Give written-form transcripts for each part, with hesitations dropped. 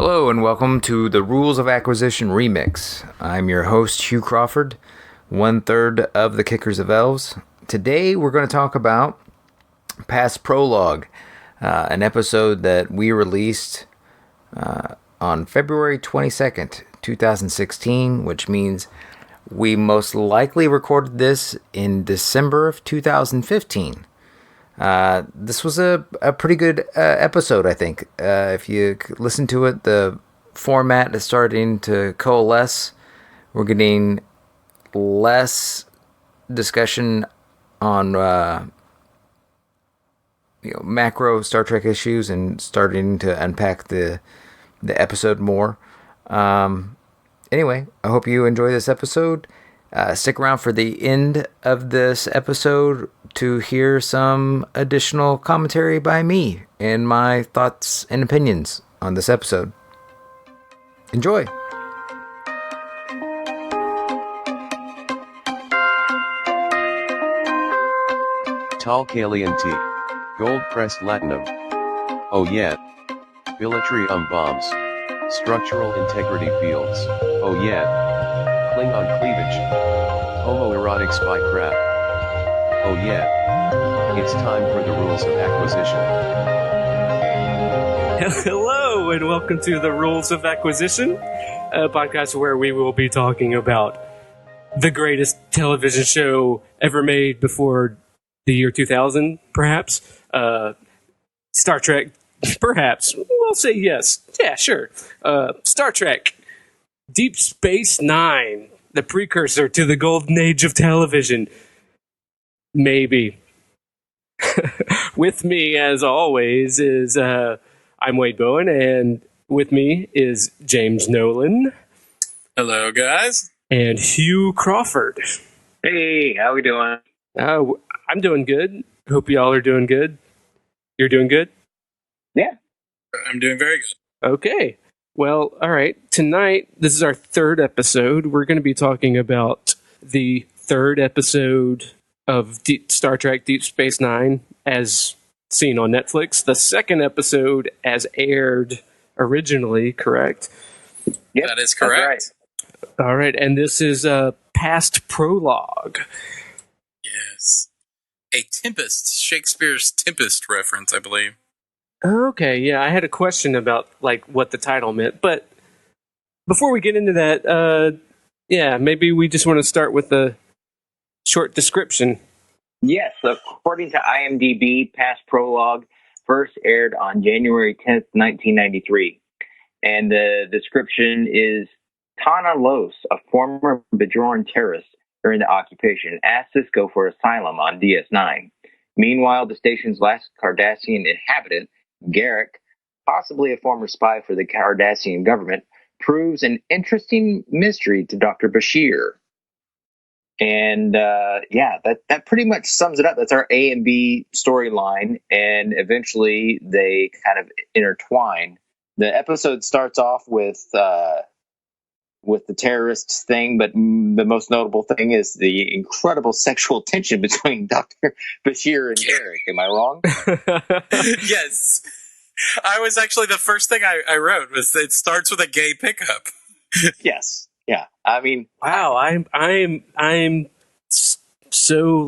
Hello and welcome to the Rules of Acquisition Remix. I'm your host, Hugh Crawford, 1/3 of the Kickers of Elves. Today we're going to talk about past Prologue, an episode that we released on February 22nd, 2016, which means we most likely recorded this in December of 2015. This was a pretty good episode, I think. If you listen to it, the format is starting to coalesce. We're getting less discussion on macro Star Trek issues and starting to unpack the episode more. Anyway, I hope you enjoy this episode. Stick around for the end of this episode to hear some additional commentary by me and my thoughts and opinions on this episode. Enjoy! Tall Kalian tea. Gold pressed latinum. Oh yeah. Bilitrium bombs. Structural integrity fields. Oh yeah. Klingon cleavage. Homoerotic spy crap. Oh yeah. It's time for the Rules of Acquisition. Hello and welcome to the Rules of Acquisition, a podcast where we will be talking about the greatest television show ever made before the year 2000, perhaps. Star Trek, perhaps. We'll say yes. Yeah, sure. Star Trek. Deep Space Nine, the precursor to the golden age of television. Maybe. With me, as always, is I'm Wade Bowen, and with me is James Nolan. Hello, guys. And Hugh Crawford. Hey, how we doing? I'm doing good. Hope y'all are doing good. You're doing good? Yeah. I'm doing very good. Okay. Well, all right. Tonight, this is our third episode. We're going to be talking about the third episode of Star Trek Deep Space Nine as seen on Netflix. The second episode as aired originally, correct? Yep, that is correct. Right. All right. And this is a past prologue. Yes. A Tempest, Shakespeare's Tempest reference, I believe. Okay, yeah, I had a question about what the title meant, but before we get into that, maybe we just want to start with a short description. Yes, according to IMDb, past prologue first aired on January 10th, 1993. And the description is Tana Los, a former Bajoran terrorist during the occupation, asked Cisco for asylum on DS9. Meanwhile, the station's last Cardassian inhabitant, Garak, possibly a former spy for the Cardassian government, proves an interesting mystery to Dr. Bashir. And that pretty much sums it up. That's our A and B storyline, and eventually they kind of intertwine. The episode starts off with the terrorists thing, but the most notable thing is the incredible sexual tension between Dr. Bashir and Garak. Am I wrong? Yes. I was actually, the first thing I wrote was it starts with a gay pickup. Yes. Yeah. I mean, wow. I'm so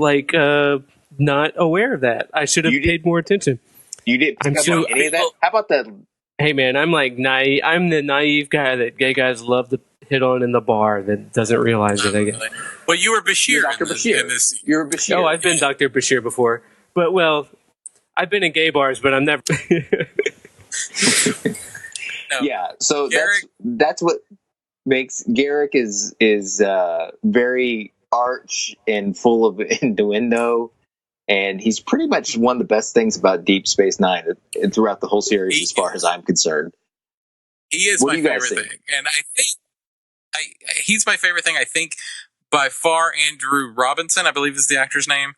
not aware of that. I should have paid more attention. You didn't pick up on any of that? How about the... Hey man, I'm naive. I'm the naive guy that gay guys love to hit on in the bar that doesn't realize it. Really. Well, you were Bashir. You're Dr. Bashir. You're Bashir. Oh, I've been Dr. Bashir before. But, well, I've been in gay bars, but I'm never... No. Yeah, so that's what makes... Garak is very arch and full of innuendo, and he's pretty much one of the best things about Deep Space Nine throughout the whole series, as far as I'm concerned. He is my favorite thing. And I think he's my favorite thing. I think by far Andrew Robinson, I believe is the actor's name.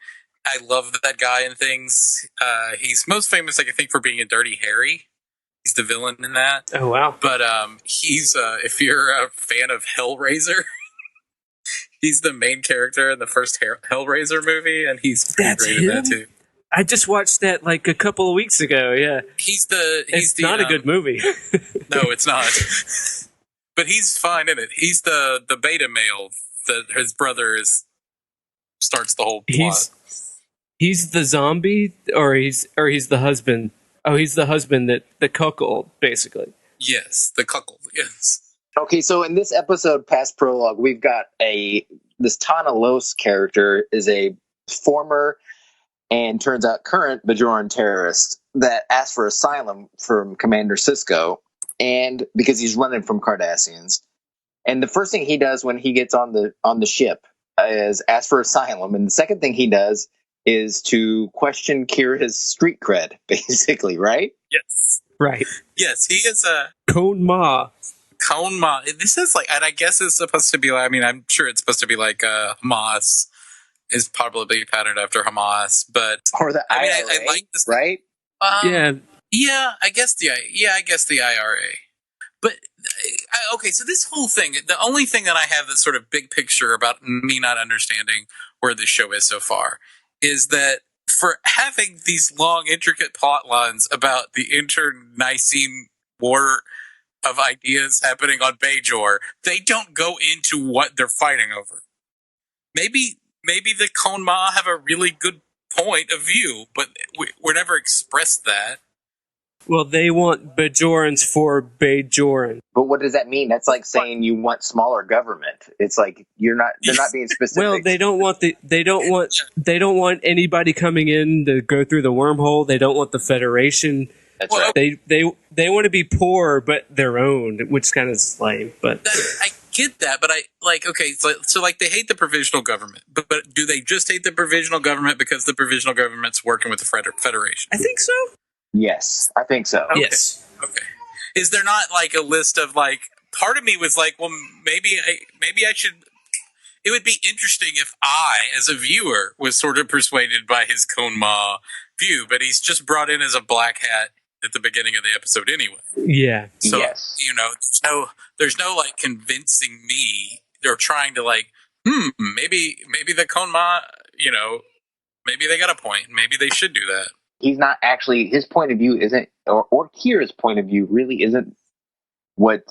I love that guy in things. He's most famous, I think, for being in Dirty Harry. He's the villain in that. Oh, wow. But he's, if you're a fan of Hellraiser, he's the main character in the first Hellraiser movie, and he's pretty great in that, too. I just watched that like a couple of weeks ago. Yeah, It's not a good movie. No, it's not. But he's fine in it. He's the beta male that his brother starts the whole plot. He's the zombie, or he's the husband. Oh, he's the husband that the cuckold, basically. Yes, the cuckold. Yes. Okay, so in this episode, past prologue, we've got this Tana Los character is a former and turns out current Bajoran terrorist that asked for asylum from Commander Sisko, and because he's running from Cardassians. And the first thing he does when he gets on the ship is ask for asylum, and the second thing he does is to question Kira's street cred, basically, right? Yes. Right. Yes, he is a Kon Ma. Kon Ma. This is like, and I guess it's supposed to be like, I mean, I'm sure it's supposed to be like Hamas is probably patterned after Hamas, but Or the IRA, I like this, right? Yeah. I guess the IRA. But okay, so this whole thing, the only thing that I have that's sort of big picture about me not understanding where this show is so far is that for having these long, intricate plot lines about the internecine war of ideas happening on Bajor, they don't go into what they're fighting over. Maybe the Kon Ma have a really good point of view, but we're never expressed that. Well, they want Bajorans for Bajoran. But what does that mean? That's like saying you want smaller government. It's like they're not being specific. Well, they don't want anybody coming in to go through the wormhole. They don't want the Federation. That's right. They want to be poor, but their own, which is kind of lame. But I get that, but I like okay. So like they hate the provisional government, but do they just hate the provisional government because the provisional government's working with the Federation? I think so. Yes, I think so. Okay. Yes. Okay. Is there not like a list of like? Part of me was like, well, maybe I should. It would be interesting if I, as a viewer, was sort of persuaded by his Kon Ma view, but he's just brought in as a black hat at the beginning of the episode anyway. Yeah. So, yes. There's no like convincing me or trying to like, maybe the Kon Ma, maybe they got a point. Maybe they should do that. He's not actually, his point of view isn't, or Kira's point of view really isn't what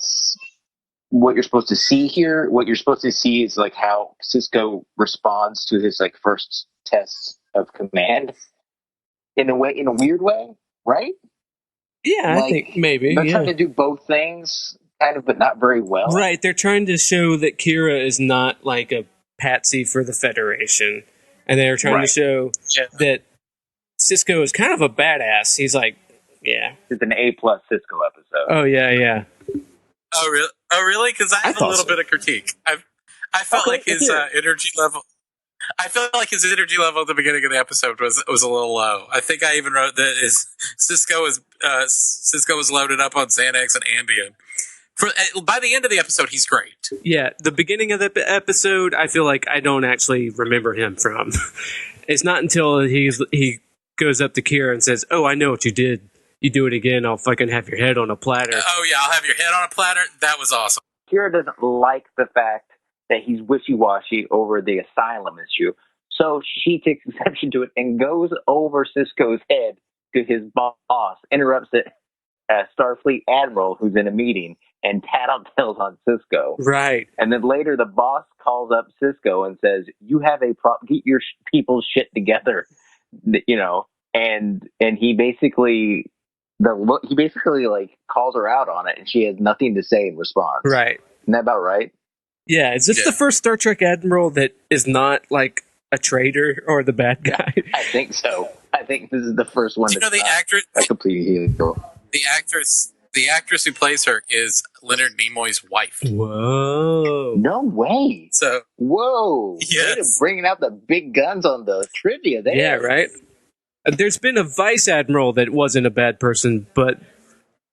you're supposed to see here. What you're supposed to see is like how Sisko responds to his like first test of command in a weird way, right? Yeah, like, I think maybe. They're trying to do both things, kind of, but not very well. Right, they're trying to show that Kira is not like a patsy for the Federation. And they're trying to show that Sisko is kind of a badass. He's like, yeah. It's an A+ Sisko episode. Oh, yeah. Oh, really? Because I have a little bit of critique. I felt like his energy level... I felt like his energy level at the beginning of the episode was a little low. I think I even wrote that Sisko was loaded up on Xanax and Ambien. By the end of the episode, he's great. Yeah, the beginning of the episode, I feel like I don't actually remember him from. It's not until he goes up to Kira and says, "Oh, I know what you did. You do it again, I'll fucking have your head on a platter." Oh yeah, I'll have your head on a platter. That was awesome. Kira doesn't like the fact that he's wishy-washy over the asylum issue. So she takes exception to it and goes over Sisko's head to his boss, interrupts it, Starfleet Admiral who's in a meeting, and tattletales on Sisko. Right. And then later the boss calls up Sisko and says, "You have a get your people's shit together," and he basically like calls her out on it, and she has nothing to say in response. Right. Isn't that about right? Yeah, is this the first Star Trek admiral that is not like a traitor or the bad guy? I think so. I think this is the first one. The actress, a complete hero. The actress who plays her is Leonard Nimoy's wife. Whoa! No way. So whoa! Yes, bringing out the big guns on the trivia there. Yeah, right. There's been a vice admiral that wasn't a bad person, but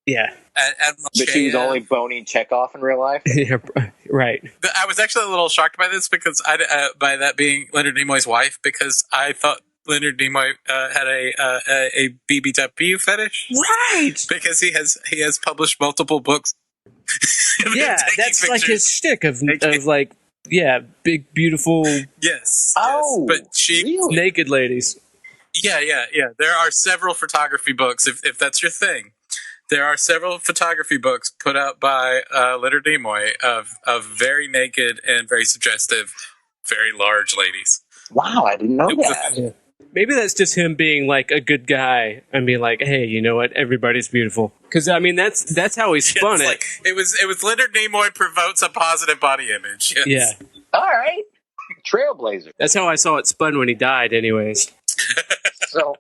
yeah. But she was only boning Chekhov in real life? Yeah, right. I was actually a little shocked by this because by that being Leonard Nimoy's wife, because I thought Leonard Nimoy had a BBW fetish. Right. Because he has published multiple books. Yeah, that's pictures. Like his shtick of like, yeah, big, beautiful. Yes. Oh, but she really? Naked ladies. Yeah. There are several photography books, if that's your thing. There are several photography books put out by Leonard Nimoy of very naked and very suggestive, very large ladies. Wow, I didn't know that. Yeah. Maybe that's just him being like a good guy and being like, hey, you know what? Everybody's beautiful. Because I mean, that's how he spun it. Like, it was Leonard Nimoy promotes a positive body image. Yes. Yeah. All right, trailblazer. That's how I saw it spun when he died, anyways. So,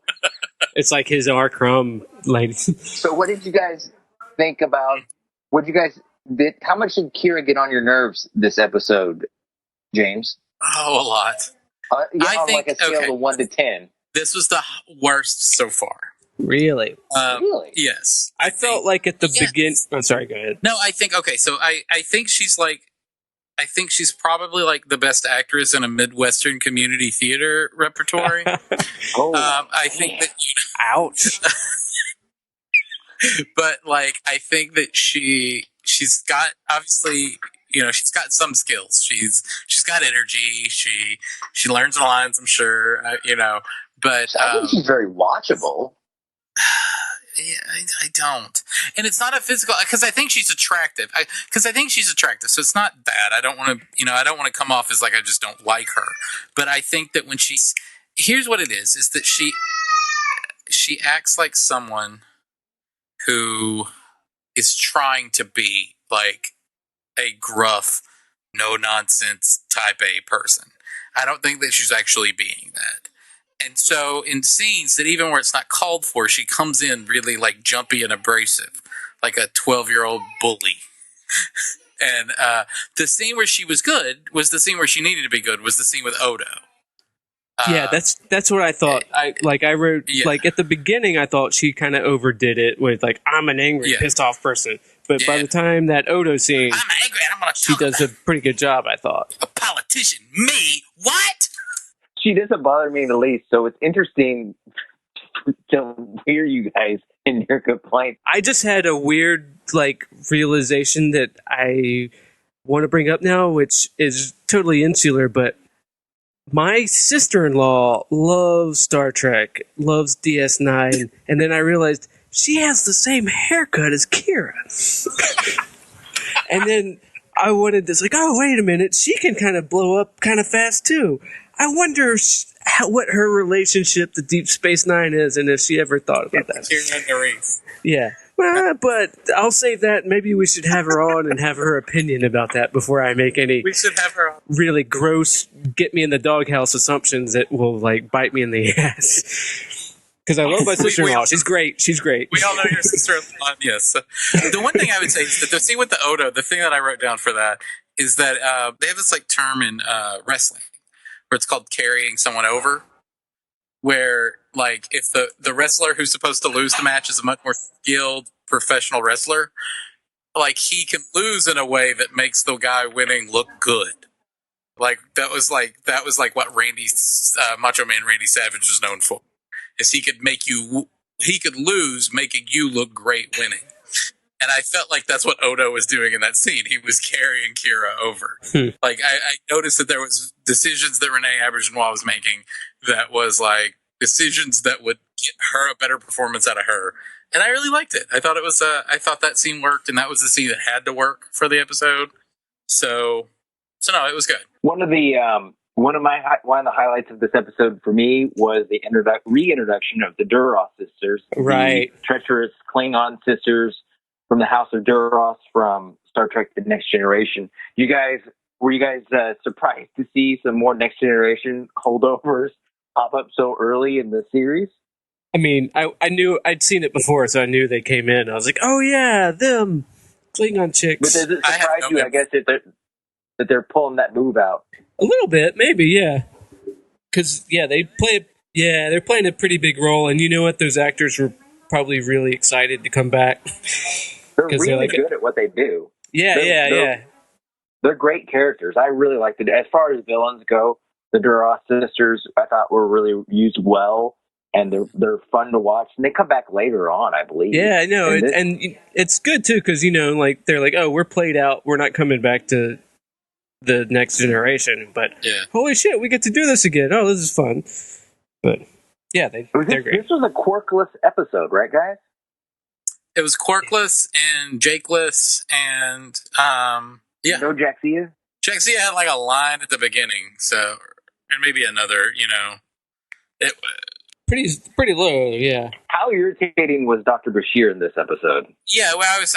It's like his R. Crumb lady. so what did you guys think about? What you guys did? How much did Kira get on your nerves this episode, James? Oh, a lot. I on think, like a scale of 1 to 10. This was the worst so far. Really? Really? Yes. I felt like at the beginning. Oh, sorry. Go ahead. No, I think so. I think she's probably like the best actress in a Midwestern community theater repertory. I think that. Ouch. But like, I think that she's got, obviously, she's got some skills. She's got energy. She learns the lines, I'm sure. But I think she's very watchable. Yeah, I don't, and it's not a physical, because I think she's attractive. So it's not that I don't want to, I don't want to come off as like I just don't like her. But I think that when here's what it is that she acts like someone who is trying to be like a gruff, no nonsense type A person. I don't think that she's actually being that. And so in scenes that even where it's not called for, she comes in really like jumpy and abrasive, like a 12-year-old bully. And the scene where she was good was the scene where she needed to be good, was the scene with Odo. Yeah, that's what I thought. I wrote, like, at the beginning, I thought she kind of overdid it with, like, I'm an angry, pissed off person. But by the time that Odo scene, I'm angry and I'm gonna she does a pretty good job, I thought. A politician? Me? What? She doesn't bother me in the least, so it's interesting to hear you guys in your complaints. I just had a weird, like, realization that I want to bring up now, which is totally insular, but my sister-in-law loves Star Trek, loves DS9, and then I realized she has the same haircut as Kira. And then I wanted this, like, oh, wait a minute, she can kind of blow up kind of fast, too. I wonder what her relationship to Deep Space Nine is, and if she ever thought about that. Yeah. Well, but I'll save that. Maybe we should have her on and have her opinion about that before I make any We should have her on. really gross, get me in the doghouse assumptions that will, like, bite me in the ass. Because I love my sister-in-law. She's great. She's great. We all know your sister-in-law. Yes. The one thing I would say is that the scene with the Odo, the thing that I wrote down for that is that they have this like term in wrestling where it's called carrying someone over, where like if the wrestler who's supposed to lose the match is a much more skilled professional wrestler, like he can lose in a way that makes the guy winning look good. Like that was like what Macho Man Randy Savage was known for, is he could lose making you look great winning. And I felt like that's what Odo was doing in that scene. He was carrying Kira over. Like, I noticed that there was decisions that Renee Auberjonois was making that was, like, decisions that would get her a better performance out of her. And I really liked it. I thought I thought that scene worked, and that was the scene that had to work for the episode. So no, it was good. One of the highlights of this episode for me was the reintroduction of the Duras sisters. Right. The treacherous Klingon sisters from the House of Duras from Star Trek The Next Generation. Were you guys surprised to see some more Next Generation holdovers pop up so early in the series? I mean, I knew I'd seen it before, so I knew they came in. I was like, oh yeah, them Klingon chicks. But does it surprise you, I guess, that they're pulling that move out? A little bit, maybe, yeah. Because, they're playing a pretty big role, and you know what? Those actors were probably really excited to come back. They're really good at what they do. Yeah. They're great characters. I really liked it. As far as villains go, the Duras sisters, I thought were really used well, and they're fun to watch. And they come back later on, I believe. Yeah, I know. And it's good, too, because, like, they're like, oh, we're played out. We're not coming back to the Next Generation. But holy shit, we get to do this again. Oh, this is fun. But Yeah, they're great. This was a quirkless episode, right, guys? It was quirkless and Jakeless and yeah. No Jaxia? Jaxia had like a line at the beginning, so and maybe another, it Pretty low, yeah. How irritating was Dr. Bashir in this episode? Yeah, well, I was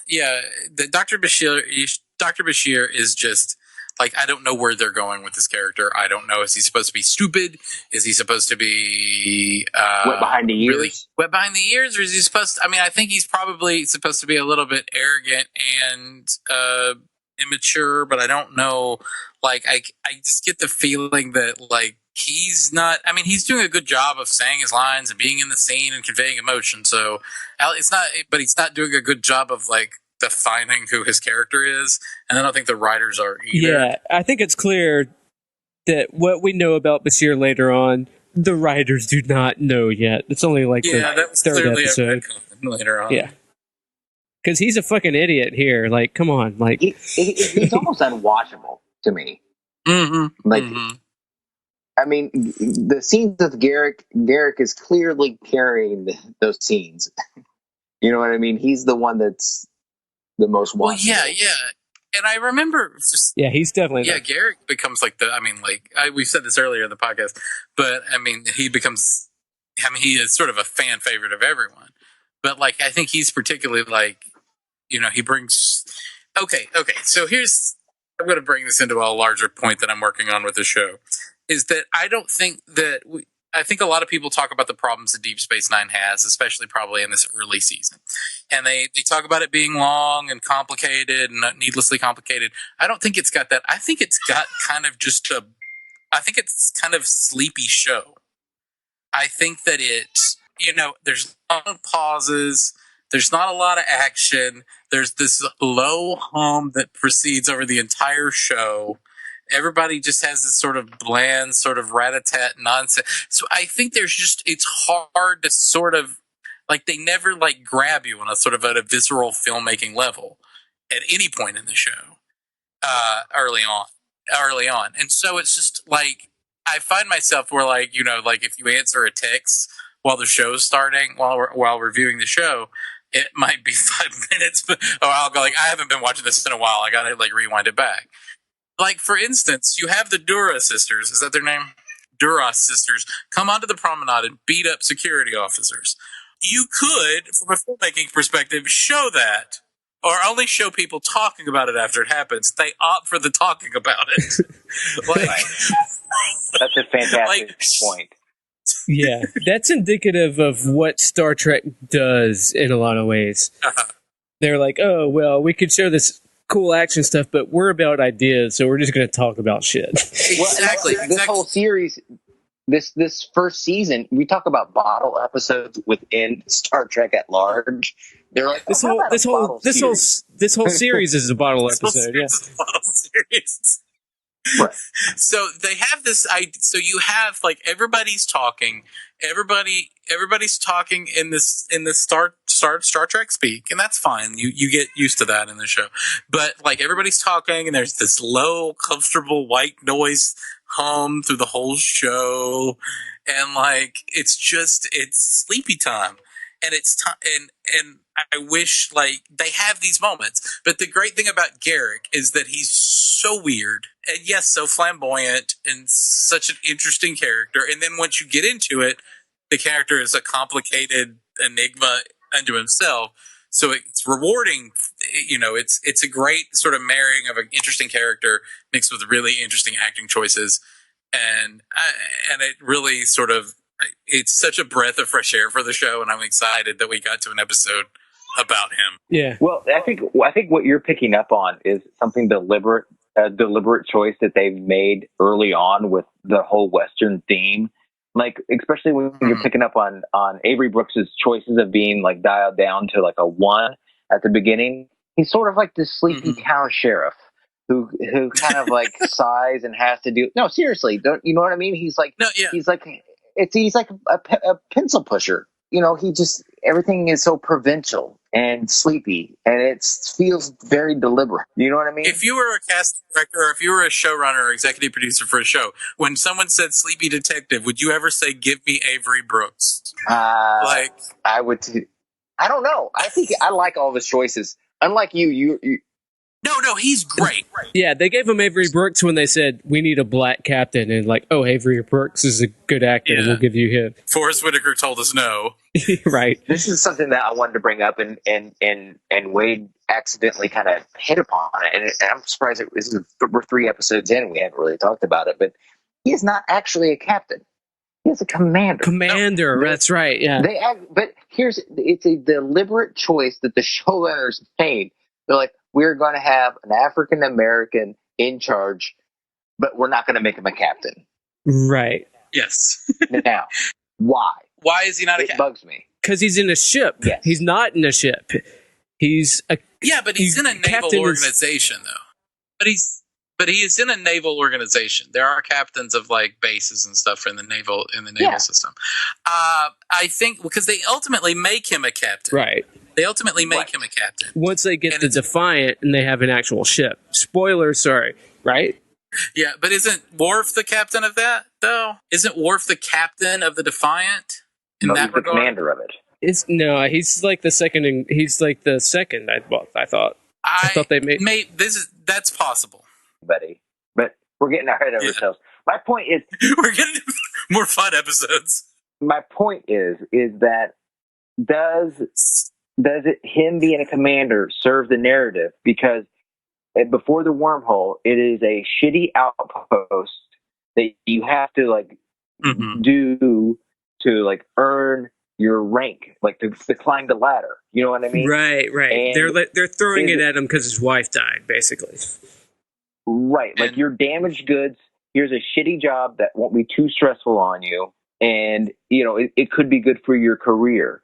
the Dr. Bashir is just like, I don't know where they're going with this character. I don't know. Is he supposed to be stupid? Is he supposed to be wet behind the ears? Really wet behind the ears? Or is he supposed to, I mean, I think he's probably supposed to be a little bit arrogant and immature, but I don't know. Like, I just get the feeling that, like, he's not, I mean, he's doing a good job of saying his lines and being in the scene and conveying emotion. So it's not, but he's not doing a good job of, like, defining who his character is, and I don't think the writers are either. Yeah, I think it's clear that what we know about Bashir later on, the writers do not know yet. It's only like the third episode. Later on. Yeah. Because he's a fucking idiot here. Like, come on. Like, he's almost unwatchable to me. Mm-hmm. Like, I mean, the scenes with Garak is clearly carrying those scenes. You know what I mean? He's the one that's the most watchable. Well, yeah. And I remember he's definitely Garak becomes like we said this earlier in the podcast, but I mean, he is sort of a fan favorite of everyone. But like, I think he's particularly like, he brings. Okay. So I'm going to bring this into a larger point that I'm working on with the show, is that I don't think that I think a lot of people talk about the problems that Deep Space Nine has, especially probably in this early season. And they talk about it being long and complicated and needlessly complicated. I don't think it's got that. I think it's got kind of it's kind of sleepy show. I think that there's long pauses. There's not a lot of action. There's this low hum that proceeds over the entire show. Everybody just has this sort of bland, sort of rat-a-tat nonsense. So I think it's hard to sort of, like, they never, like, grab you on a sort of at a visceral filmmaking level at any point in the show early on. And so it's just, like, I find myself where, like, like, if you answer a text while the show's starting, while reviewing the show, it might be 5 minutes, or I'll go, like, I haven't been watching this in a while. I gotta, like, rewind it back. Like, for instance, you have the Dura sisters. Is that their name? Duras sisters come onto the promenade and beat up security officers. You could, from a filmmaking perspective, show that, or only show people talking about it after it happens. They opt for the talking about it. That's a fantastic point. Yeah, that's indicative of what Star Trek does in a lot of ways. They're like, oh, well, we could show this cool action stuff, but we're about ideas, so we're just going to talk about shit. Exactly. This whole series, this first season, we talk about bottle episodes within Star Trek at large. They're like, this whole series is a bottle episode. Yeah. Bottle series. Right. So they have this. So you have, like, everybody's talking. Everybody's talking in this Star Trek speak, and that's fine. You get used to that in the show. But, like, everybody's talking, and there's this low, comfortable white noise hum through the whole show, and, like, it's sleepy time, and it's time, and I wish, like, they have these moments. But the great thing about Garak is that he's so weird, and yes, so flamboyant, and such an interesting character. And then once you get into it, the character is a complicated enigma unto himself. So it's rewarding. It's a great sort of marrying of an interesting character mixed with really interesting acting choices, and it really sort of, it's such a breath of fresh air for the show, and I'm excited that we got to an episode about him. Yeah. Well, I think what you're picking up on is something deliberate, a deliberate choice that they've made early on with the whole Western theme. Like, especially when you're picking up on Avery Brooks's choices of being, like, dialed down to, like, a 1 at the beginning. He's sort of like this sleepy town sheriff who kind of, like, sighs and has to do. No, seriously, don't you know what I mean? He's like, he's like a pencil pusher. He just, everything is so provincial. and sleepy, and it feels very deliberate. You know what I mean? If you were a cast director, or if you were a showrunner or executive producer for a show, when someone said "sleepy detective," would you ever say, "Give me Avery Brooks"? I would. I don't know. I think I like all of his choices. Unlike you. No, he's great. Yeah, they gave him Avery Brooks when they said, we need a black captain. And like, oh, Avery Brooks is a good actor. Yeah. We'll give you him. Forrest Whitaker told us no. Right. This is something that I wanted to bring up, and Wade accidentally kind of hit upon it. And I'm surprised we're 3 episodes in and we haven't really talked about it. But he is not actually a captain. He is a commander. That's right, yeah. But it's a deliberate choice that the showrunners made. They're like, we're going to have an African American in charge, but we're not going to make him a captain. Right. Yes. Now, why? Why is he not a captain? It bugs me. Because he's in a ship. Yes. He's not in a ship. He's in a naval organization, though. But he is in a naval organization. There are captains of like bases and stuff in the naval system. I think because they ultimately make him a captain. Right. They ultimately make him a captain. Once they get the Defiant and they have an actual ship. Spoiler, sorry. Right? Yeah, but isn't Worf the captain of that, though? Isn't Worf the captain of the Defiant? He's the commander of it. He's like the second. I thought they made. That's possible, buddy. But we're getting ahead of ourselves. My point is, we're getting more fun episodes. My point is that does him being a commander serve the narrative? Because before the wormhole, it is a shitty outpost that you have to like do to like earn your rank, like to climb the ladder. You know what I mean? Right. And they're throwing it at him because his wife died, basically. Right, like you're damaged goods. Here's a shitty job that won't be too stressful on you, and it could be good for your career.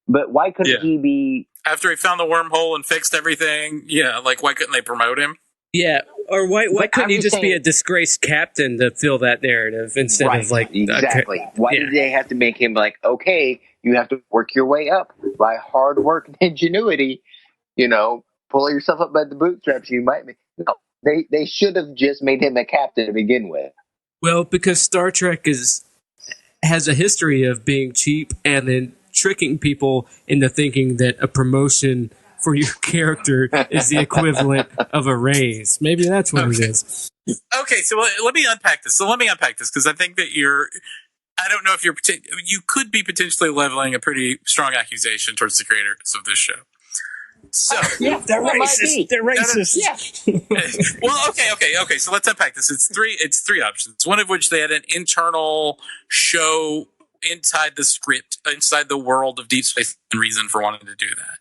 But why couldn't he be... After he found the wormhole and fixed everything, like why couldn't they promote him? Yeah, or why couldn't he just be a disgraced captain to fill that narrative instead of like... Exactly. Why did they have to make him like, okay, you have to work your way up by hard work and ingenuity, pull yourself up by the bootstraps, you might be... No, they should have just made him a captain to begin with. Well, because Star Trek has a history of being cheap and then tricking people into thinking that a promotion for your character is the equivalent of a raise. Maybe that's what it is. Okay, so let me unpack this. Because I think that I don't know if you could be potentially leveling a pretty strong accusation towards the creators of this show. So they're racist. They're racist. Well, okay. So let's unpack this. It's three options. One of which they had an internal show inside the script, inside the world of Deep Space, and reason for wanting to do that.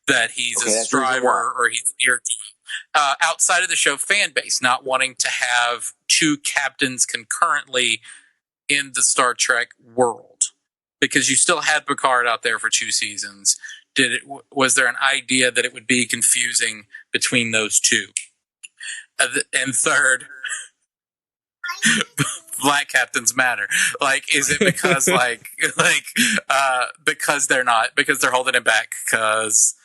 That he's a striver or he's near outside of the show fan base, not wanting to have 2 captains concurrently in the Star Trek world, because you still had Picard out there for 2 seasons. Was there an idea that it would be confusing between those 2? And third, black captains matter. Like, is it because because they're holding it back because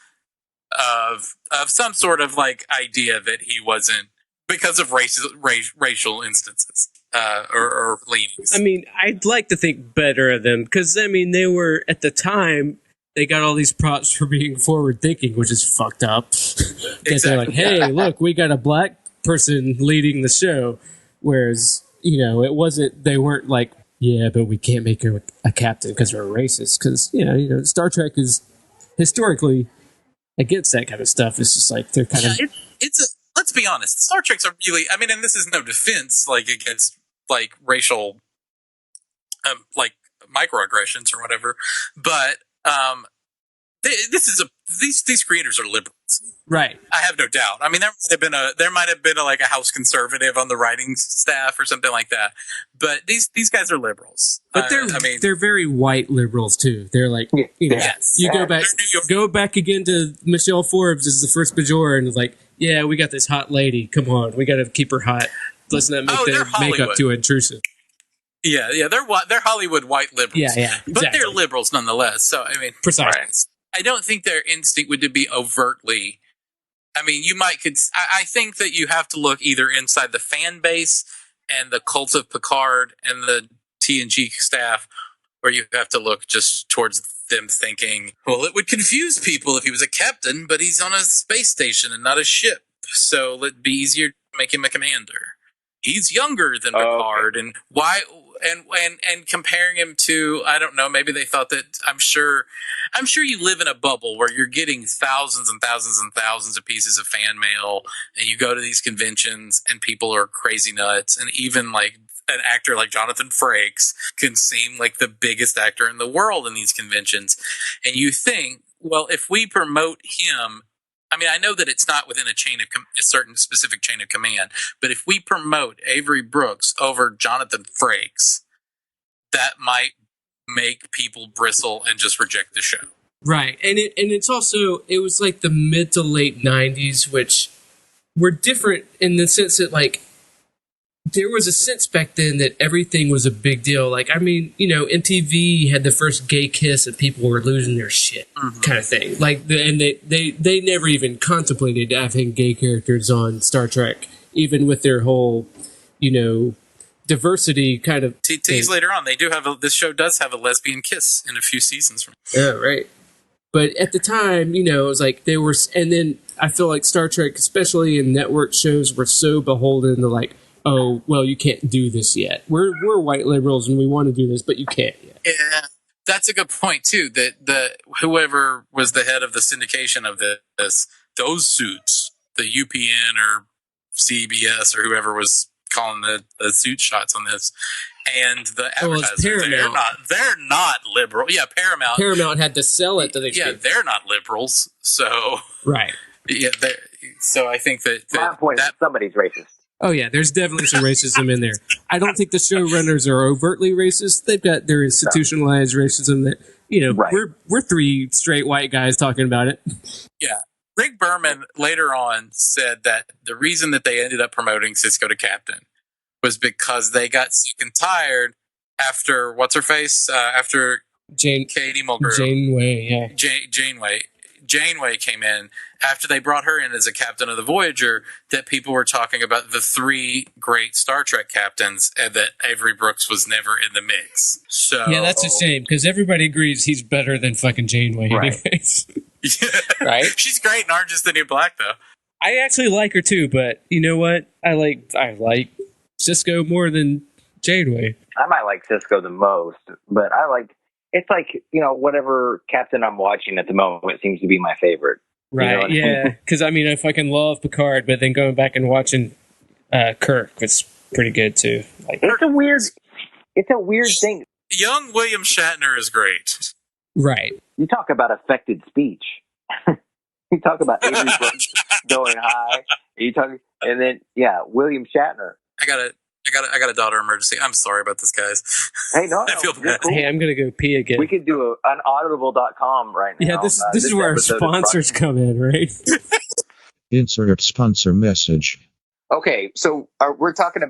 of some sort of like idea that he wasn't, because of racial instances or leanings? I mean, I'd like to think better of them because they were at the time. They got all these props for being forward thinking, which is fucked up. Exactly. They're like, hey, look, we got a black person leading the show. Whereas, it wasn't, they weren't like, yeah, but we can't make her a captain because we're racist. Because, Star Trek is historically against that kind of stuff. It's just like, they're kind of... Let's be honest, Star Trek's are really, and this is no defense, like, against, like, racial, like, microaggressions or whatever, but, these creators are liberals, right? I have no doubt. There might have been like a House conservative on the writing staff or something like that. But these guys are liberals. But they're very white liberals too. They're like, go back again to Michelle Forbes as the first Bajor, and like, yeah, we got this hot lady. Come on, we got to keep her hot. Let's not make their makeup too intrusive. Yeah, they're Hollywood white liberals. Yeah, exactly. But they're liberals nonetheless. So, precisely. Right. I don't think their instinct would to be overtly. I mean, you might could. I think that you have to look either inside the fan base and the cult of Picard and the TNG staff, or you have to look just towards them thinking, well, it would confuse people if he was a captain, but he's on a space station and not a ship, so it'd be easier to make him a commander. He's younger than Picard, and why? And comparing him to, I don't know, maybe they thought that, I'm sure you live in a bubble where you're getting thousands and thousands and thousands of pieces of fan mail, and you go to these conventions and people are crazy nuts, and even like an actor like Jonathan Frakes can seem like the biggest actor in the world in these conventions. And you think, well, if we promote him, I mean, I know that it's not within a certain specific chain of command, but if we promote Avery Brooks over Jonathan Frakes, that might make people bristle and just reject the show. Right. And it's also, it was like the mid to late 90s, which were different in the sense that, like, there was a sense back then that everything was a big deal. Like, I mean, you know, MTV had the first gay kiss and people were losing their shit, kind of thing. Like, and they never even contemplated having gay characters on Star Trek, even with their whole, you know, diversity kind of. Tease later on, they do have this show does have a lesbian kiss in a few seasons. Yeah, right. But at the time, you know, it was like they were, and then I feel like Star Trek, especially in network shows, were so beholden to like, oh, well, you can't do this yet. We're white liberals and we want to do this, but you can't yet. Yeah, that's a good point too. That whoever was the head of the syndication of those suits, the UPN or CBS or whoever was calling the suit shots on this, and the advertisers, they're not liberal. Yeah, Paramount had to sell it to the kids. They're not liberals. So right. Yeah, so I think that my point is somebody's racist. Oh, yeah, there's definitely some racism in there. I don't think the showrunners are overtly racist. They've got their institutionalized racism that, you know, right. We're three straight white guys talking about it. Yeah. Rick Berman later on said that the reason that they ended up promoting Sisko to captain was because they got sick and tired after, what's-her-face? After Katie Mulgrew. Janeway, yeah. Janeway came in after they brought her in as a captain of the Voyager, that people were talking about the three great Star Trek captains and that Avery Brooks was never in the mix. So yeah, that's a shame because everybody agrees he's better than fucking Janeway anyways. Yeah. Right? She's great in Orange is the New Black though. I actually like her too, but you know what? I like Sisko more than Janeway. I might like Sisko the most, but it's like, you know, whatever captain I'm watching at the moment seems to be my favorite. Right, you know yeah. Because, I mean, I fucking love Picard, but then going back and watching Kirk was pretty good, too. Like, it's a weird thing. Young William Shatner is great. Right. You talk about affected speech. You talk about Avery Brooks going high. And then, William Shatner. I got a daughter emergency. I'm sorry about this, guys. Hey, no, I feel bad. Cool. Hey, I'm going to go pee again. We could do an audible.com right now. Yeah, this is where our sponsors come in, right? Insert sponsor message. Okay, so we were talking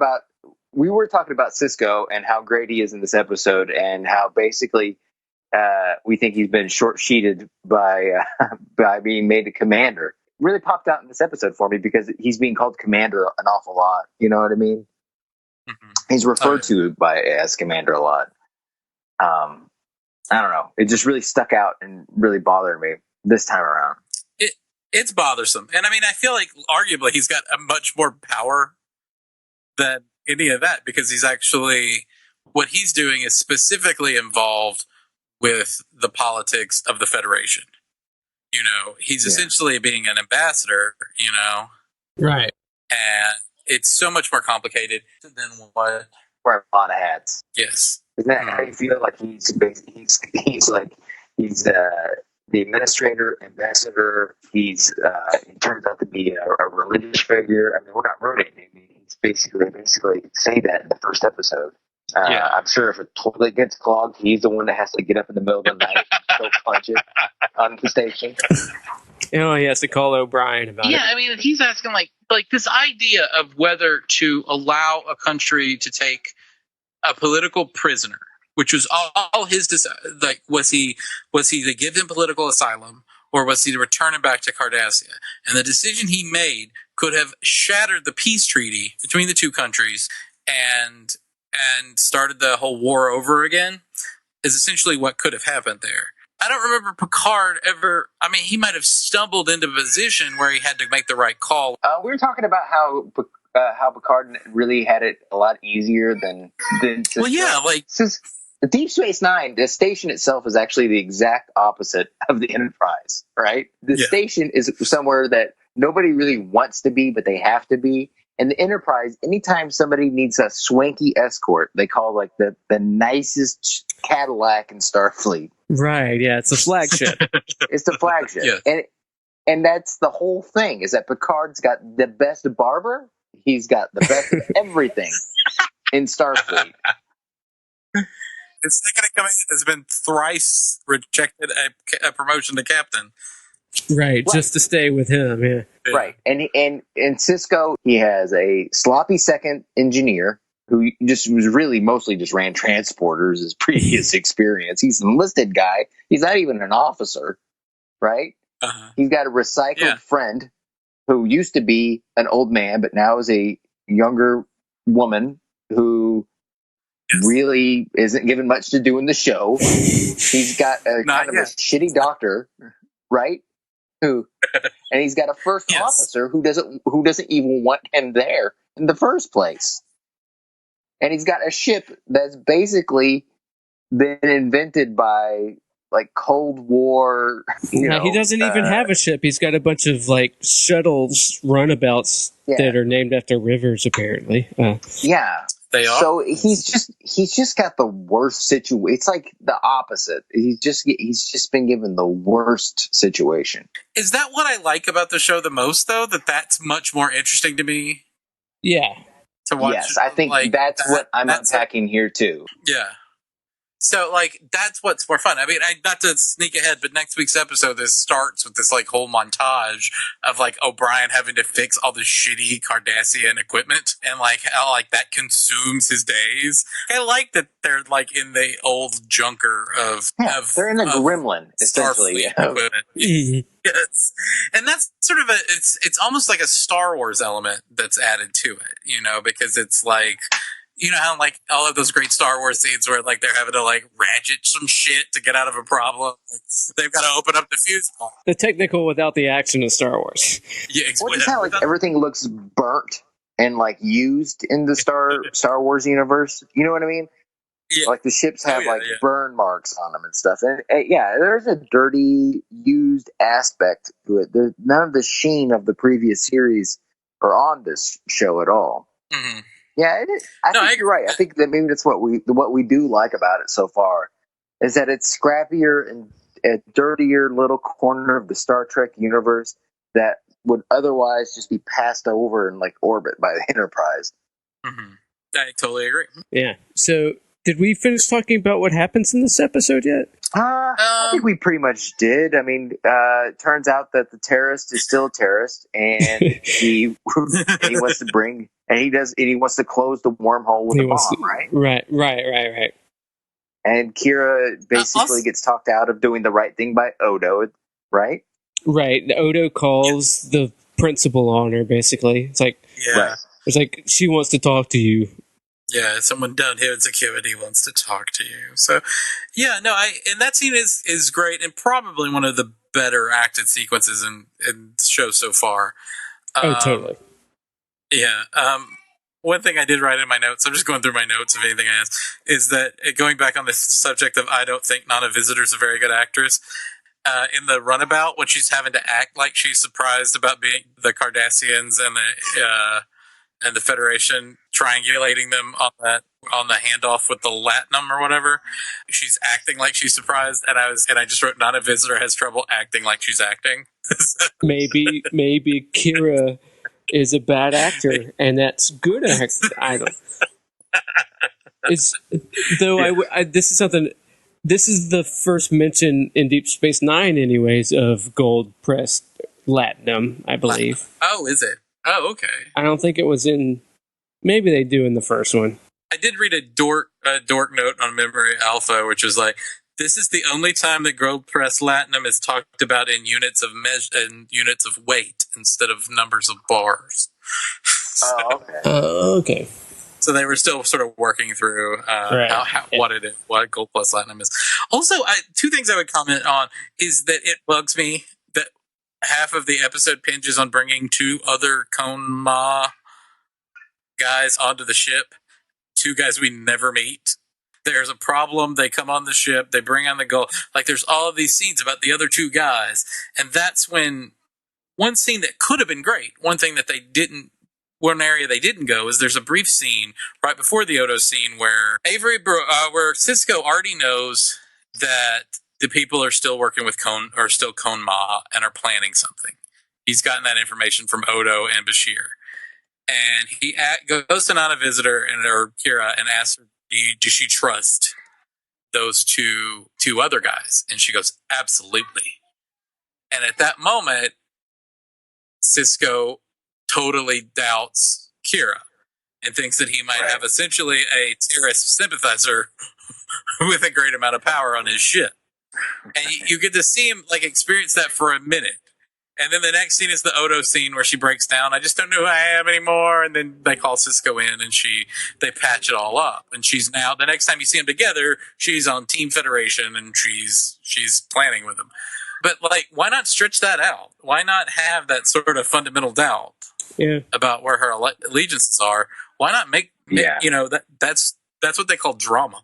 about Sisko and how great he is in this episode and how basically we think he's been short-sheeted by being made a commander. Really popped out in this episode for me because he's being called commander an awful lot. You know what I mean? Mm-hmm. He's referred to as commander a lot. I don't know. It just really stuck out and really bothered me this time around. It's bothersome. And I mean, I feel like arguably he's got a much more power than any of that because he's actually, what he's doing is specifically involved with the politics of the Federation. You know, he's essentially being an ambassador, you know. Right. And it's so much more complicated than what. Wear a lot of hats. Yes. Isn't that how you feel? Like he's the administrator, ambassador. He turns out to be a religious figure. I mean, we're not ruining him. He's basically say that in the first episode. I'm sure if a toilet gets clogged, he's the one that has to get up in the middle of the night and go punch it on the station. You know, he has to call O'Brien about it. Yeah, I mean, he's asking like this idea of whether to allow a country to take a political prisoner which was all his like was he to give him political asylum or was he to return him back to Cardassia? And the decision he made could have shattered the peace treaty between the two countries and started the whole war over again. Is essentially what could have happened there. I don't remember Picard ever. I mean, he might have stumbled into a position where he had to make the right call. We were talking about how Picard really had it a lot easier than well, yeah, like since the Deep Space Nine, the station itself is actually the exact opposite of the Enterprise, right? The station is somewhere that nobody really wants to be, but they have to be. And the Enterprise, anytime somebody needs a swanky escort, they call like the nicest Cadillac in Starfleet. Right, yeah, it's a flagship. It's the flagship. Yeah. And that's the whole thing, is that Picard's got the best barber, he's got the best of everything in Starfleet. His second in command has been thrice rejected a promotion to captain. Right, just to stay with him, yeah. Right, and Sisko, he has a sloppy second engineer who just was really mostly just ran transporters, his previous experience. He's an enlisted guy. He's not even an officer, right? Uh-huh. He's got a recycled friend who used to be an old man, but now is a younger woman who really isn't given much to do in the show. He's got a kind of a shitty doctor, right? And he's got a first officer who doesn't even want him there in the first place. And he's got a ship that's basically been invented by like Cold War. He doesn't even have a ship. He's got a bunch of like shuttles runabouts that are named after rivers, apparently. They are. So he's just got the worst situation. It's like the opposite. He's just been given the worst situation. Is that what I like about the show the most, though? That's much more interesting to me. Yeah. To watch. Yes, I think that's what I'm unpacking here too. Yeah. So, like, that's what's more fun. I mean, not to sneak ahead, but next week's episode, this starts with this, like, whole montage of, like, O'Brien having to fix all the shitty Cardassian equipment and, like, how, like, that consumes his days. I like that they're, like, in the old junker of they're in the gremlin, essentially. Equipment. Yes. And that's sort of it's almost like a Star Wars element that's added to it, you know, because it's like, you know how like all of those great Star Wars scenes where like they're having to like ratchet some shit to get out of a problem. Like, they've got to open up the fuse box. The technical without the action of Star Wars. Yeah, or just how like everything looks burnt and like used in the Star Wars universe. You know what I mean? Yeah. Like the ships have burn marks on them and stuff. And there's a dirty, used aspect to it. There's none of the sheen of the previous series are on this show at all. Mm-hmm. Yeah, it is. I think you're right. I think that maybe that's what we do like about it so far, is that it's scrappier and a dirtier little corner of the Star Trek universe that would otherwise just be passed over in like orbit by the Enterprise. Mm-hmm. I totally agree. Yeah. So, did we finish talking about what happens in this episode yet? I think we pretty much did. I mean, it turns out that the terrorist is still a terrorist, and he wants to bring, and he wants to close the wormhole with a bomb, right? Right. And Kira basically gets talked out of doing the right thing by Odo, right? Right. Odo calls the principal on her, basically. It's like, it's like she wants to talk to you. Yeah, someone down here in security wants to talk to you. So, yeah, no, and that scene is great and probably one of the better acted sequences in the show so far. Totally. Yeah. One thing I did write in my notes, I'm just going through my notes of anything I asked, is that going back on the subject of I don't think Nana Visitor's a very good actress, in the runabout, when she's having to act like she's surprised about being the Cardassians and the Federation triangulating them on the handoff with the Latinum or whatever. She's acting like she's surprised, and I just wrote, not a visitor has trouble acting like she's acting. maybe Kira is a bad actor, and that's good acting. I don't. It's though this is something. This is the first mention in Deep Space Nine, anyways, of gold pressed Latinum, I believe. Oh, is it? Oh, okay. I don't think it was in. Maybe they do in the first one. I did read a dork note on Memory Alpha, which was like, this is the only time that gold press latinum is talked about in units of units of weight instead of numbers of bars. Okay. So they were still sort of working through what gold plus latinum is. Also, two things I would comment on is that it bugs me that half of the episode hinges on bringing two other Kon Ma guys onto the ship. Two guys we never meet. There's a problem. They come on the ship. They bring on the gold. Like, there's all of these scenes about the other two guys. And that's when one scene that could have been great, one thing that they didn't, one area they didn't go is there's a brief scene right before the Odo scene where where Sisko already knows that the people are still working with Kon Ma and are planning something. He's gotten that information from Odo and Bashir. And he goes to Nana Visitor or Kira and asks her, does she trust those two other guys? And she goes, absolutely. And at that moment, Sisko totally doubts Kira and thinks that he might have essentially a terrorist sympathizer with a great amount of power on his ship. And you get to see him like experience that for a minute. And then the next scene is the Odo scene where she breaks down. I just don't know who I am anymore. And then they call Sisko in and they patch it all up. And she's now, the next time you see them together, she's on Team Federation and she's planning with them. But like, why not stretch that out? Why not have that sort of fundamental doubt about where her allegiances are? Why not make that's what they call drama.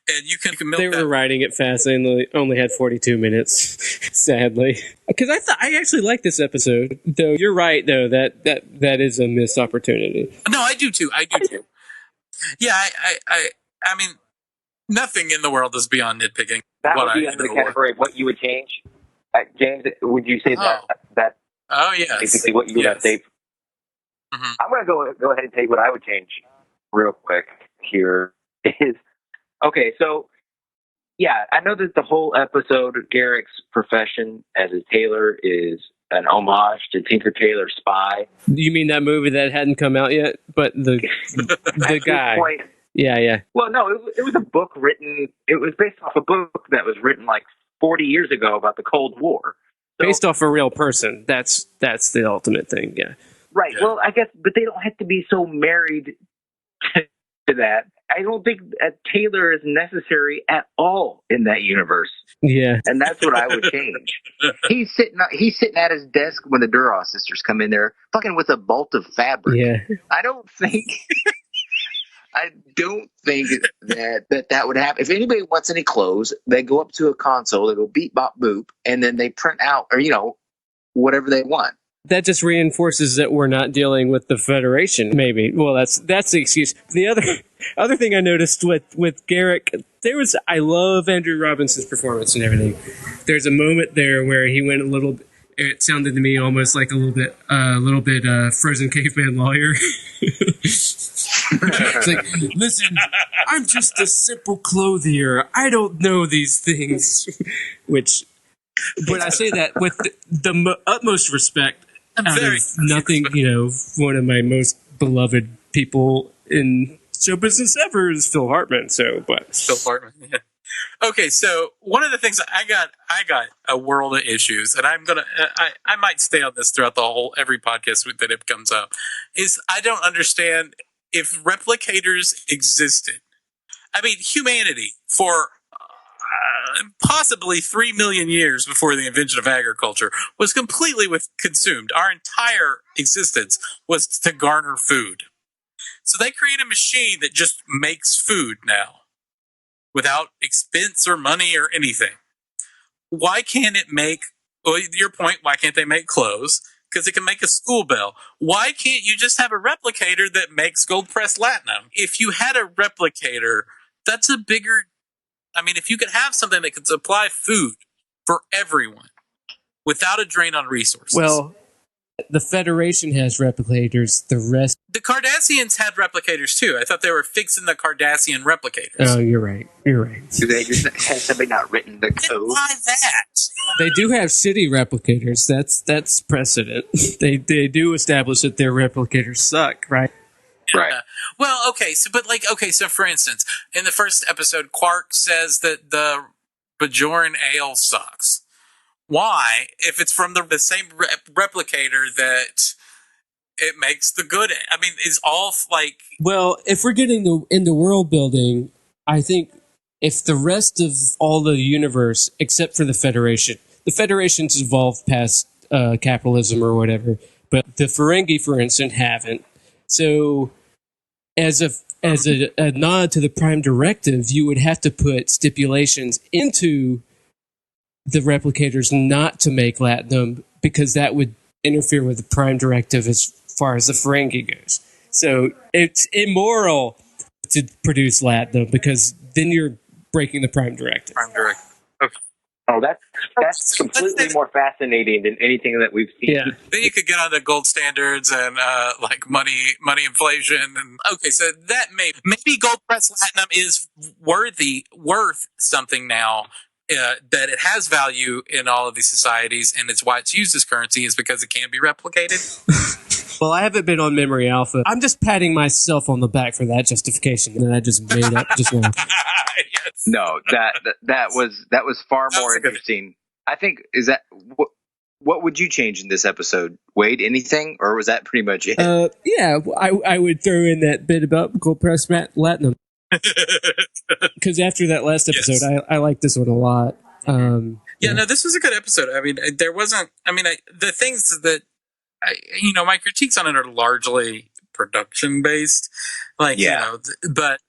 And you can milk They were writing it fast and they only had 42 minutes, sadly. Because I actually like this episode. Though you're right, though, that is a missed opportunity. No, I do too. Yeah, I mean, nothing in the world is beyond nitpicking. That would be under the category of what you would change. James, would you say that? Oh, yes. Basically what you would update? Mm-hmm. I'm going to go ahead and tell you what I would change real quick here. Is okay, so yeah, I know that the whole episode of Garak's profession as a tailor is an homage to Tinker Tailor Spy. You mean that movie that hadn't come out yet? But the guy. Point, yeah. Well, no, it was a book written. It was based off a book that was written like 40 years ago about the Cold War. So, based off a real person. That's the ultimate thing. Yeah. Right. Yeah. Well, I guess, but they don't have to be so married to that. I don't think a tailor is necessary at all in that universe. Yeah. And that's what I would change. He's sitting at his desk when the Duras sisters come in there, fucking with a bolt of fabric. Yeah. I don't think that would happen. If anybody wants any clothes, they go up to a console, they go beep, bop, boop, and then they print out, or, whatever they want. That just reinforces that we're not dealing with the Federation, maybe. Well, that's the excuse. The other thing I noticed with Garak, I love Andrew Robinson's performance and everything. There's a moment there where he went a little, it sounded to me almost like a little bit Frozen Caveman Lawyer. It's like, listen, I'm just a simple clothier. I don't know these things. But I say that with the utmost respect. Nothing, one of my most beloved people in show business ever is Phil Hartman. Phil Hartman, yeah. Okay, so one of the things I got a world of issues, and I might stay on this throughout every podcast that it comes up, is I don't understand if replicators existed. I mean, humanity for possibly 3 million years before the invention of agriculture was completely consumed. Our entire existence was to garner food. So they create a machine that just makes food now without expense or money or anything. Why can't it make, your point, why can't they make clothes? Because it can make a school bell. Why can't you just have a replicator that makes gold pressed latinum? If you had a replicator, that's a bigger, if you could have something that could supply food for everyone without a drain on resources. Well, the Federation has replicators. The Cardassians had replicators too. I thought they were fixing the Cardassian replicators. Oh, you're right. Do they just have somebody not written the code? Why that? They do have city replicators. That's precedent. They do establish that their replicators suck, right? Right. Well, okay, so for instance, in the first episode, Quark says that the Bajoran ale sucks. Why? If it's from the same replicator that it makes the good. I mean, it's all like. Well, if we're getting into world building, I think if the rest of all the universe, except for the Federation's evolved past capitalism or whatever, but the Ferengi, for instance, haven't. So, as a nod to the Prime Directive, you would have to put stipulations into the replicators not to make Latinum, because that would interfere with the Prime Directive as far as the Ferengi goes. So it's immoral to produce Latinum, because then you're breaking the Prime Directive. Okay. Oh, that's completely more fascinating than anything that we've seen. Yeah. Then you could get onto gold standards and like money inflation. And okay, so that maybe gold press Latinum is worth something now. That it has value in all of these societies, and it's why it's used as currency is because it can be replicated. Well, I haven't been on Memory Alpha. I'm just patting myself on the back for that justification that I just made up just now. Yes. No, that was far more interesting. I think what would you change in this episode, Wade? Anything, or was that pretty much it? Yeah, I would throw in that bit about gold press Latinum. Because after that last episode, yes. I like this one a lot. No, this was a good episode. I mean, there wasn't. I mean, the things that my critiques on it are largely production based. Like, but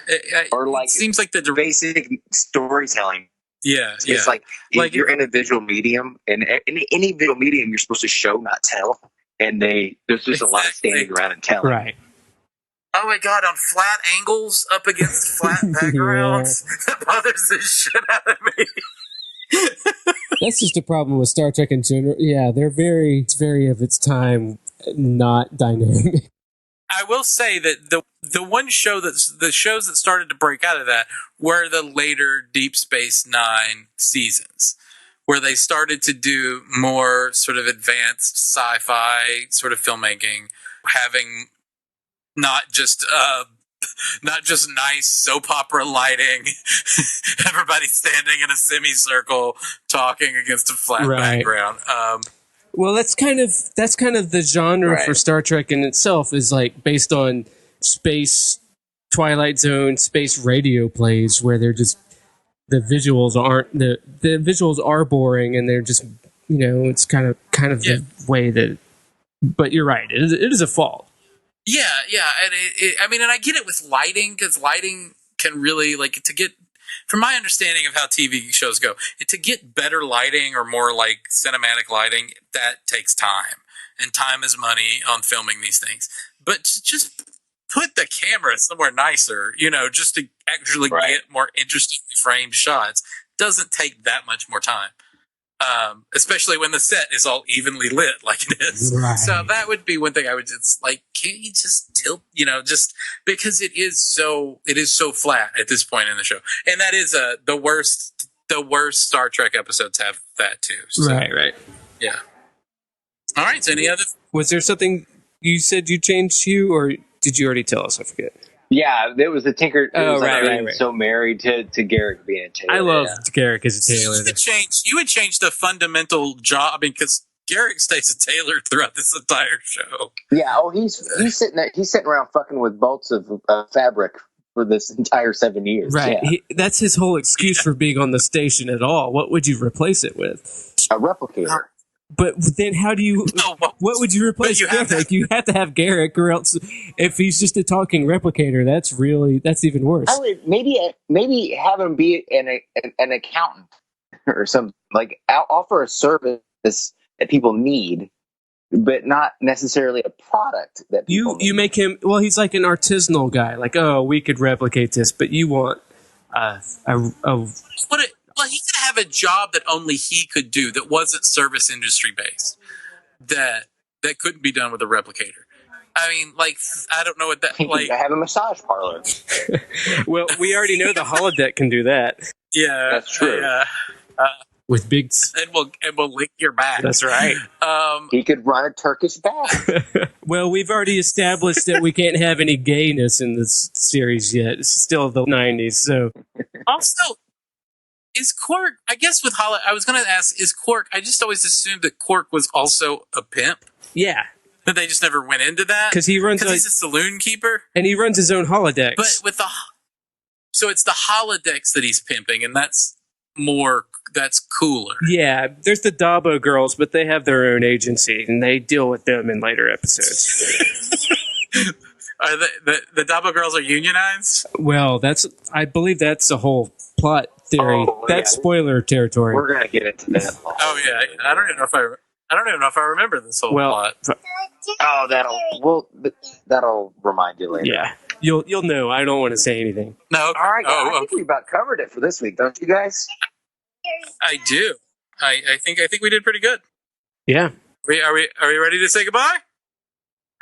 it seems like the basic storytelling. Yeah, it's like you're in a visual medium, and in any visual medium, you're supposed to show, not tell. And there's just a lot of standing around and telling. Right. Oh my god, on flat angles up against flat backgrounds. That bothers the shit out of me. That's just a problem with Star Trek in general. Yeah, it's very of its time, not dynamic. I will say that the one show the shows that started to break out of that were the later Deep Space Nine seasons, where they started to do more sort of advanced sci-fi sort of filmmaking, having not just nice soap opera lighting, everybody standing in a semicircle talking against a flat background. Well, that's kind of the genre for Star Trek in itself, is like based on space Twilight Zone space radio plays, where they're just the visuals are boring, and they're just it's kind of the way that. But you're right, it is a fault. Yeah, and I get it with lighting, because lighting can really, from my understanding of how TV shows go, to get better lighting or more like cinematic lighting, that takes time, and time is money on filming these things. But to just put the camera somewhere nicer, just to actually get more interestingly framed shots, doesn't take that much more time. Especially when the set is all evenly lit like it is. Right. So that would be one thing I would just can't you just tilt, just because it is so flat at this point in the show. And that is the worst Star Trek episodes have that too. So, right. Yeah. All right. So any other? Was there something you said you changed, Hugh, or did you already tell us? I forget. Yeah, there was a Tinker. Right. So married to Garak being a tailor. I love Garak as a tailor. You would change the fundamental job. I mean, because Garak stays a tailor throughout this entire show. Yeah. Oh, he's sitting there. He's sitting around fucking with bolts of fabric for this entire 7 years. Right. Yeah. That's his whole excuse for being on the station at all. What would you replace it with? A replicator. But then how do you... what would you replace Garak? You have to have Garak, or else if he's just a talking replicator, that's even worse. I would maybe have him be an accountant or something. Offer a service that people need, but not necessarily a product that people need. You make him... Well, he's like an artisanal guy. We could replicate this, but you want Well, he could have a job that only he could do, that wasn't service industry based, that couldn't be done with a replicator. I mean, I don't know what that I have a massage parlor. Well, we already know the holodeck can do that. Yeah, that's true. with big. And we'll lick your back. That's right. He could run a Turkish bath. Well, we've already established that we can't have any gayness in this series yet. It's still the 90s, so. Also, is Quark, I guess with I was going to ask, is Quark, I just always assumed that Quark was also a pimp. Yeah. But they just never went into that. Because he's a saloon keeper. And he runs his own holodeck. But so it's the holodecks that he's pimping, and that's cooler. Yeah, there's the Dabo girls, but they have their own agency, and they deal with them in later episodes. Are the Dabo girls are unionized? Well, I believe that's a whole plot theory. That's spoiler territory. We're gonna get into that. Oh yeah, I don't even know if I remember this whole plot. That'll remind you later. Yeah, you'll know. I don't want to say anything. No. All right, I think we about covered it for this week, don't you guys? I do. I think we did pretty good. Yeah. Are we ready to say goodbye?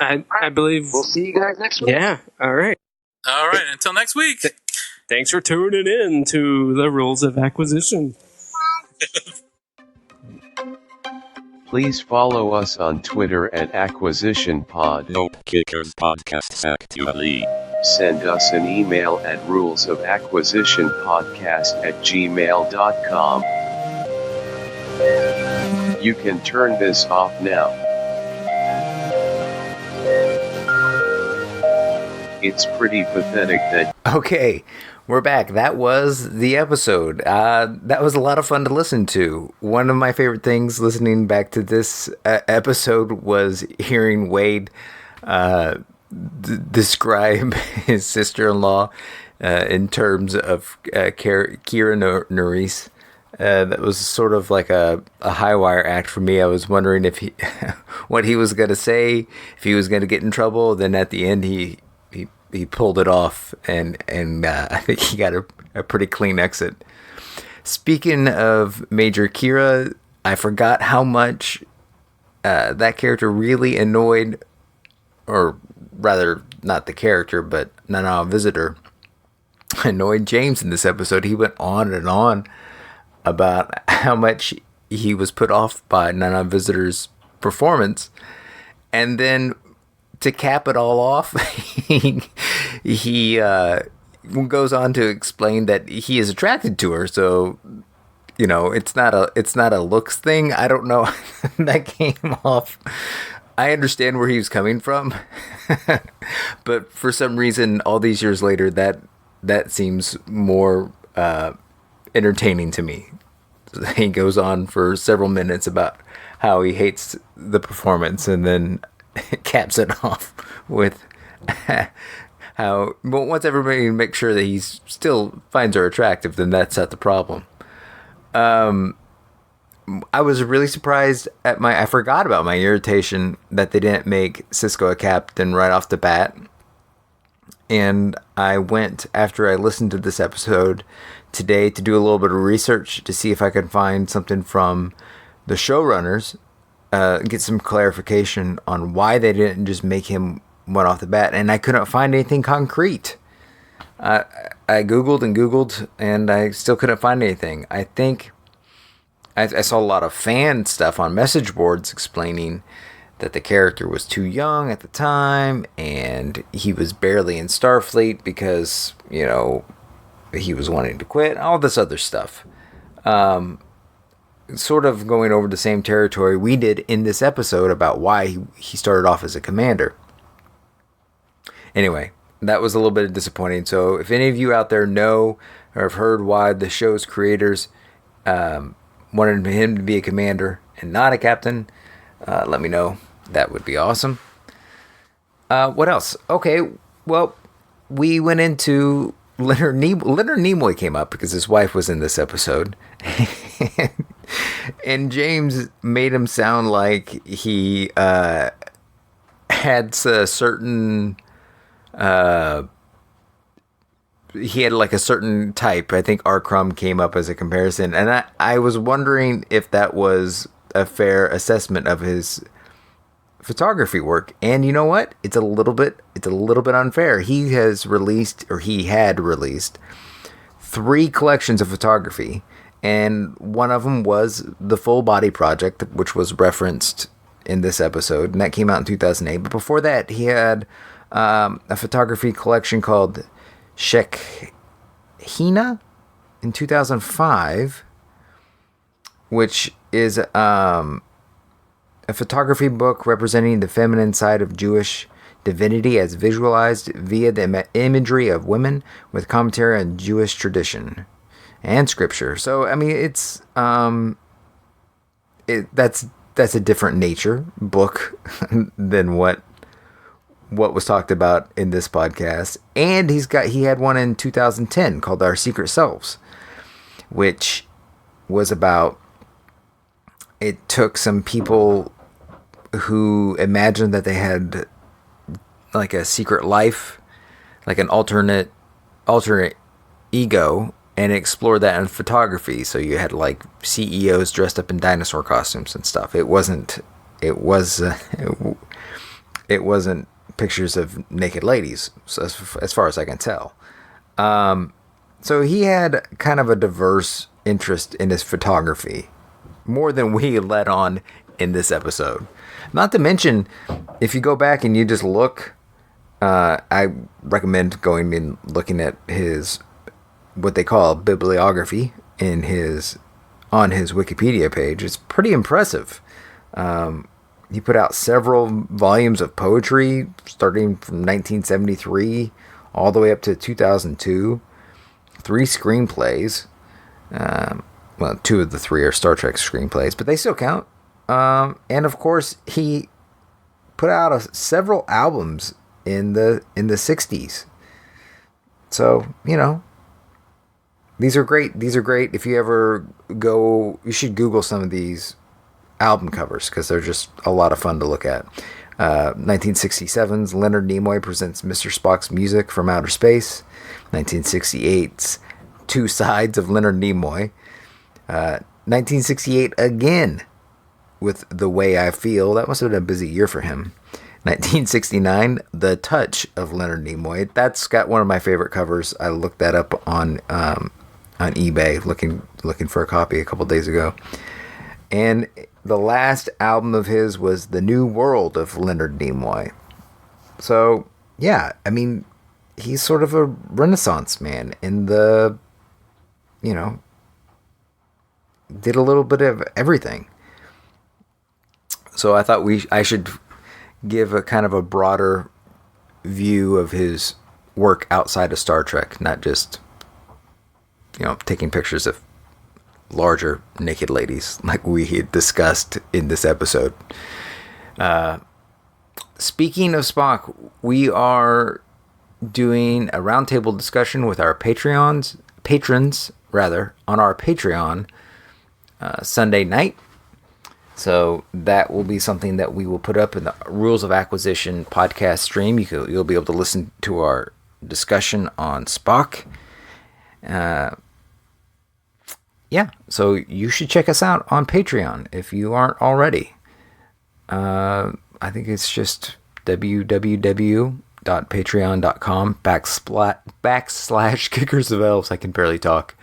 I believe we'll see you guys next week. Yeah. All right. All right. Until next week. Thanks for tuning in to the Rules of Acquisition. Please follow us on Twitter at AcquisitionPod. No Kickers Podcasts actually. Send us an email at rulesofacquisitionpodcast@gmail.com. You can turn this off now. It's pretty pathetic that... Okay, we're back. That was the episode. That was a lot of fun to listen to. One of my favorite things listening back to this episode was hearing Wade describe his sister-in-law in terms of Kira Nerys. That was sort of like a high wire act for me. I was wondering if what he was going to say, if he was going to get in trouble. Then at the end, he pulled it off, and I think he got a pretty clean exit. Speaking of Major Kira, I forgot how much that character really annoyed, or rather, not the character, but Nana Visitor annoyed James in this episode. He went on and on about how much he was put off by Nana Visitor's performance, and then to cap it all off, he goes on to explain that he is attracted to her. So, it's not a looks thing. I don't know. That came off. I understand where he was coming from, but for some reason, all these years later, that seems more entertaining to me. He goes on for several minutes about how he hates the performance, and then caps it off with how, well, once everybody makes sure that he still finds her attractive, then that's not the problem. I was really surprised at I forgot about my irritation that they didn't make Cisco a captain right off the bat. And I went, after I listened to this episode today, to do a little bit of research to see if I could find something from the showrunners, get some clarification on why they didn't just make him one off the bat, and I couldn't find anything concrete. I Googled and Googled, and I still couldn't find anything. I think I saw a lot of fan stuff on message boards explaining that the character was too young at the time, and he was barely in Starfleet because, he was wanting to quit, all this other stuff. Sort of going over the same territory we did in this episode about why he started off as a commander. Anyway, that was a little bit disappointing. So if any of you out there know or have heard why the show's creators wanted him to be a commander and not a captain, let me know. That would be awesome. What else? Okay, well, we went into Leonard Nimoy came up because his wife was in this episode. And James made him sound like he had a certain... he had like a certain type. I think R. Crumb came up as a comparison. And I was wondering if that was a fair assessment of his photography work. And you know what? It's a little bit unfair. He had released 3 collections of photography, And one of them was the Full Body Project, which was referenced in this episode, and that came out in 2008. But before that, he had a photography collection called Shekhina in 2005, which is a photography book representing the feminine side of Jewish divinity as visualized via the imagery of women with commentary on Jewish tradition and scripture. So, I mean, it's that's a different nature book than what was talked about in this podcast. And he had one in 2010 called Our Secret Selves, which was about, it took some people who imagined that they had like a secret life, like an alternate ego, and explored that in photography. So you had like CEOs dressed up in dinosaur costumes and stuff. It wasn't pictures of naked ladies, so as far as I can tell. So he had kind of a diverse interest in his photography, more than we let on in this episode. Not to mention, if you go back and you just look, I recommend going and looking at his, what they call bibliography on his Wikipedia page. It's pretty impressive. He put out several volumes of poetry starting from 1973 all the way up to 2002. 3 screenplays. Well, 2 of the 3 are Star Trek screenplays, but they still count. And of course, he put out several albums in the 60s. So, you know, these are great. If you ever go, you should Google some of these album covers because they're just a lot of fun to look at. 1967's Leonard Nimoy presents Mr. Spock's music from outer space. 1968's Two Sides of Leonard Nimoy. 1968 again with The Way I Feel. That must have been a busy year for him. 1969, The Touch of Leonard Nimoy. That's got one of my favorite covers. I looked that up on eBay, looking for a copy a couple days ago. And the last album of his was The New World of Leonard Nimoy. So, yeah, I mean, he's sort of a Renaissance man in the, you know, did a little bit of everything. So I thought I should give a kind of a broader view of his work outside of Star Trek, not just, you know, taking pictures of larger naked ladies like we had discussed in this episode. Speaking of Spock, we are doing a roundtable discussion with our patrons on our Patreon Sunday night. So that will be something that we will put up in the Rules of Acquisition podcast stream. You'll be able to listen to our discussion on Spock. Yeah, so you should check us out on Patreon if you aren't already. I think it's just www.patreon.com/Kickers of Elves. I can barely talk.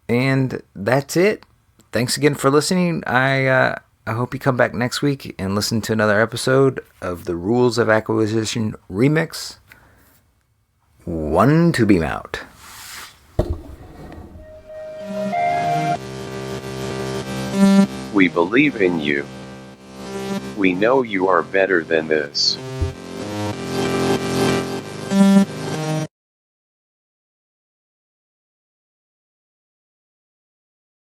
And that's it. Thanks again for listening. I hope you come back next week and listen to another episode of the Rules of Acquisition Remix. One to beam out. We believe in you. We know you are better than this.